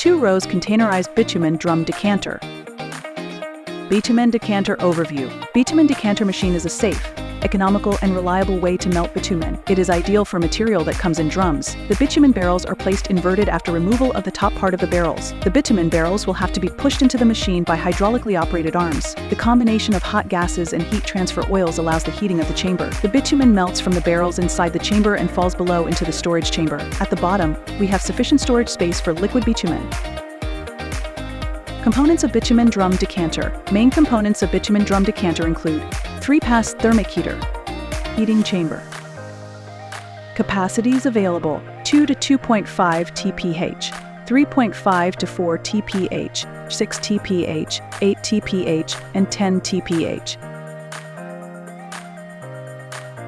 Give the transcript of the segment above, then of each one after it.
2 rows containerized bitumen drum decanter. Bitumen decanter overview. Bitumen decanter machine is a safe, economical, and reliable way to melt bitumen. It is ideal for material that comes in drums. The bitumen barrels are placed inverted after removal of the top part of the barrels. The bitumen barrels will have to be pushed into the machine by hydraulically operated arms. The combination of hot gases and heat transfer oils allows the heating of the chamber. The bitumen melts from the barrels inside the chamber and falls below into the storage chamber. At the bottom, we have sufficient storage space for liquid bitumen. Components of bitumen drum decanter. Main components of bitumen drum decanter include 3-pass thermic heater, heating chamber. Capacities available: 2 to 2.5 TPH, 3.5 to 4 TPH, 6 TPH, 8 TPH, and 10 TPH.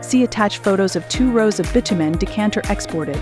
See attached photos of 2 rows of bitumen decanter exported.